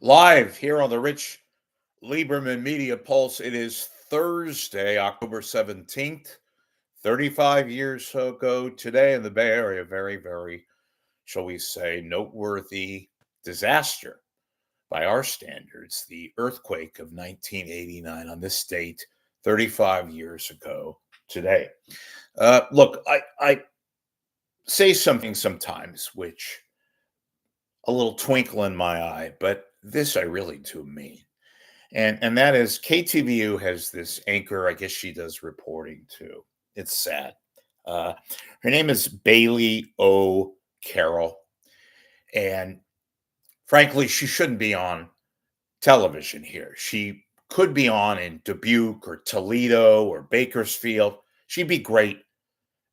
Live here on the Rich Lieberman Media Pulse. It is Thursday, October 17th, 35 years ago today in the Bay Area. Very, shall we say, noteworthy disaster by our standards. The earthquake of 1989 on this date, 35 years ago today. Look, I say something sometimes which a little twinkle in my eye, but this I really do mean. And that is KTVU has this anchor. I guess she does reporting too. It's sad. Uh, Her name is Bailey O. Carroll, and frankly, she shouldn't be on television here. She could be on in Dubuque or Toledo or Bakersfield. She'd be great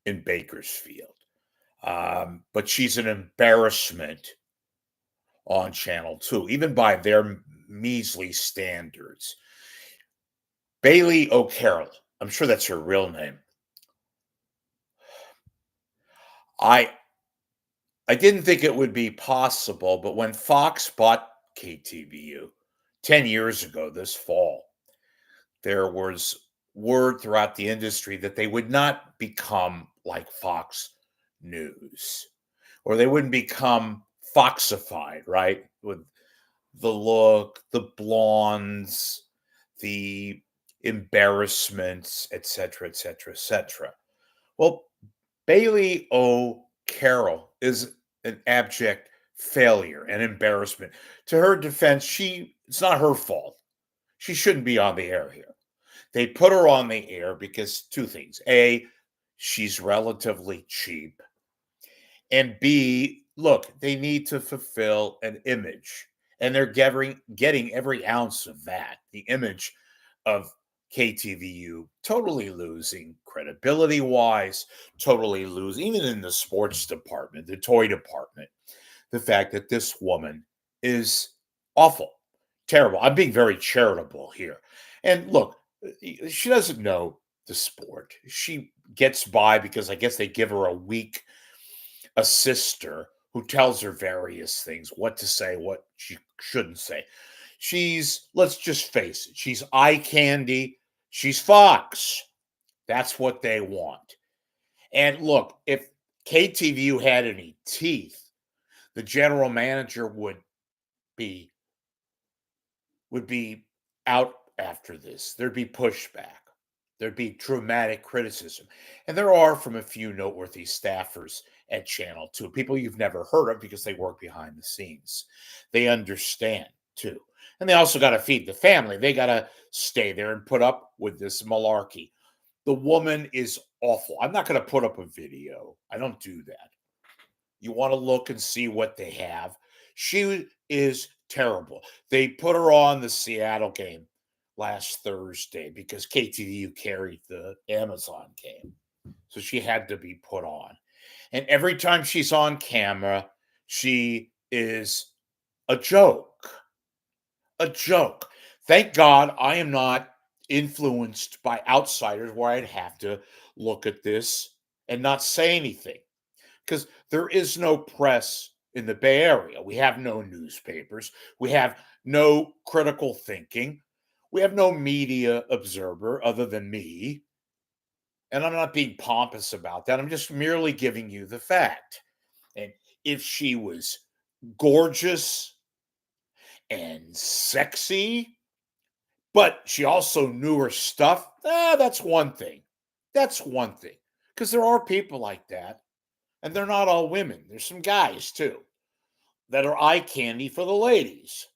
in Bakersfield, but she's an embarrassment on Channel 2, even by their measly standards. Bailey O'Carroll, I'm sure that's her real name. I didn't think it would be possible, but when Fox bought KTVU 10 years ago this fall, there was word throughout the industry that they would not become like Fox News, or they wouldn't become Foxified, right? With the look, the blondes, the embarrassments, etc., etc., etc. Well, Bailey O. Carroll is an abject failure and embarrassment. To her defense, it's not her fault. She shouldn't be on the air here. They put her on the air because two things. A, she's relatively cheap. And B, look, they need to fulfill an image. And they're getting every ounce of that. The image of KTVU totally losing credibility wise, totally losing, even in the sports department, the toy department, the fact that this woman is awful, terrible. I'm being very charitable here. And look, she doesn't know the sport. She gets by because I guess they give her a weak sister who tells her various things, what to say, what she shouldn't say. Let's just face it, she's eye candy. She's Fox. That's what they want. And look, if KTVU had any teeth, the general manager be would be out after this. There'd be pushback. There'd be dramatic criticism. And there are from a few noteworthy staffers at Channel 2, people you've never heard of because they work behind the scenes. They understand too. And they also got to feed the family. They got to stay there and put up with this malarkey. The woman is awful. I'm not going to put up a video. I don't do that. You want to look and see what they have. She is terrible. They put her on the Seattle game last Thursday because KTVU carried the Amazon game. So she had to be put on. And every time she's on camera, she is a joke. A joke. Thank God I am not influenced by outsiders where I'd have to look at this and not say anything. Because there is no press in the Bay Area. We have no newspapers. We have no critical thinking. We have no media observer other than me. And I'm not being pompous about that. I'm just merely giving you the fact. And if she was gorgeous and sexy, but she also knew her stuff, that's one thing. That's one thing. Because there are people like that. And they're not all women. There's some guys, too, that are eye candy for the ladies.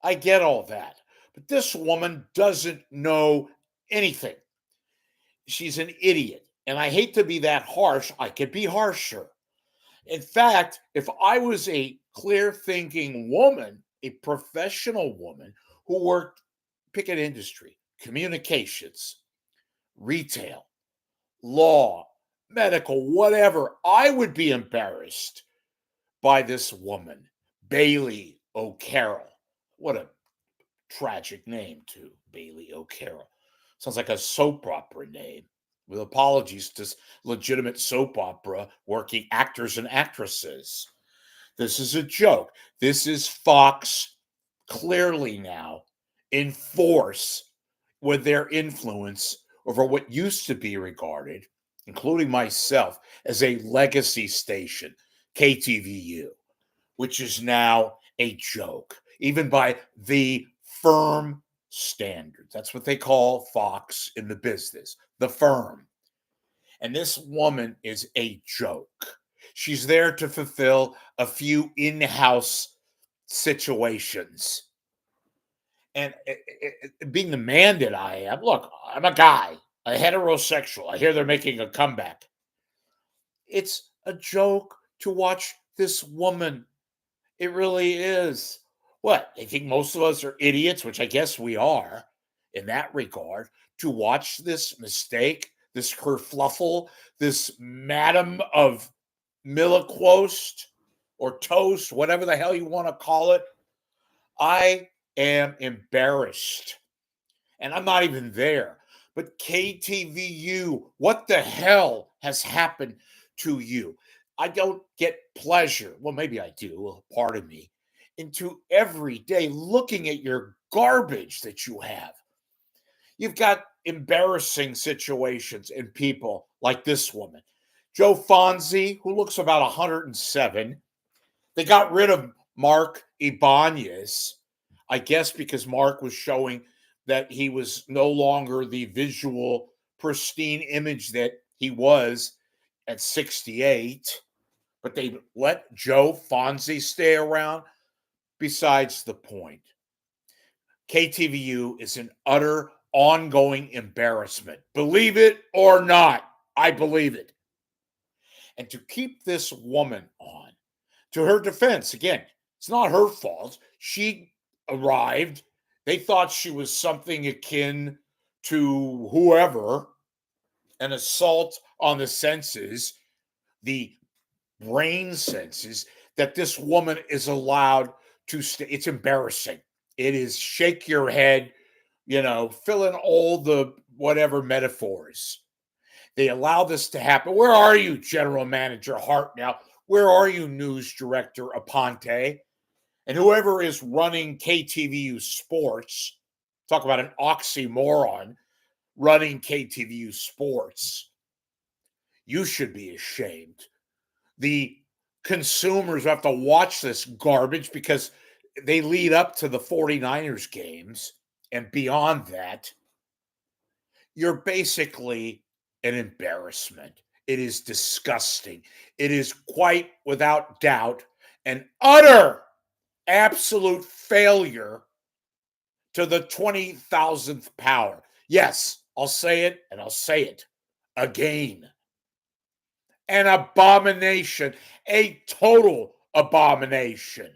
I get all that. But this woman doesn't know anything. She's an idiot. And I hate to be that harsh. I could be harsher. In fact, if I was a clear-thinking woman, a professional woman who worked, pick an industry, communications, retail, law, medical, whatever, I would be embarrassed by this woman, Bailey O'Carroll. What a tragic name, too, Bailey O'Carroll. Sounds like a soap opera name. With apologies to legitimate soap opera working actors and actresses. This is a joke. This is Fox clearly now enforce with their influence over what used to be regarded, including myself, as a legacy station, KTVU, which is now a joke, even by the firm standards. That's what they call Fox in the business, the firm. And this woman is a joke. She's there to fulfill a few in house situations. And being the man that I am, look, I'm a guy, a heterosexual. I hear they're making a comeback. It's a joke to watch this woman. It really is. What? They think most of us are idiots, which I guess we are in that regard, to watch this mistake, this kerfluffle, this madam of Miliquost or toast, whatever the hell you want to call it. I am embarrassed. And I'm not even there. But KTVU, what the hell has happened to you? I don't get pleasure. Well, maybe I do, part of me, into every day looking at your garbage that you have. You've got embarrassing situations and people like this woman. Joe Fonzie, who looks about 107. They got rid of Mark Ibanez, I guess because Mark was showing that he was no longer the visual, pristine image that he was at 68. But they let Joe Fonzie stay around. Besides the point, KTVU is an utter, ongoing embarrassment. Believe it or not, I believe it. And to keep this woman on, to her defense, again, it's not her fault. She arrived. They thought she was something akin to whoever, an assault on the senses, the brain senses, that this woman is allowed to stay. It's embarrassing. It is shake your head, fill in all the whatever metaphors. They allow this to happen. Where are you, General Manager Hart now? Where are you, News Director Aponte? And whoever is running KTVU Sports, talk about an oxymoron, running KTVU Sports. You should be ashamed. The consumers have to watch this garbage because they lead up to the 49ers games. And beyond that, you're basically an embarrassment. It is disgusting. It is quite without doubt an utter, absolute failure to the 20,000th power. Yes, I'll say it and I'll say it again. An abomination, a total abomination.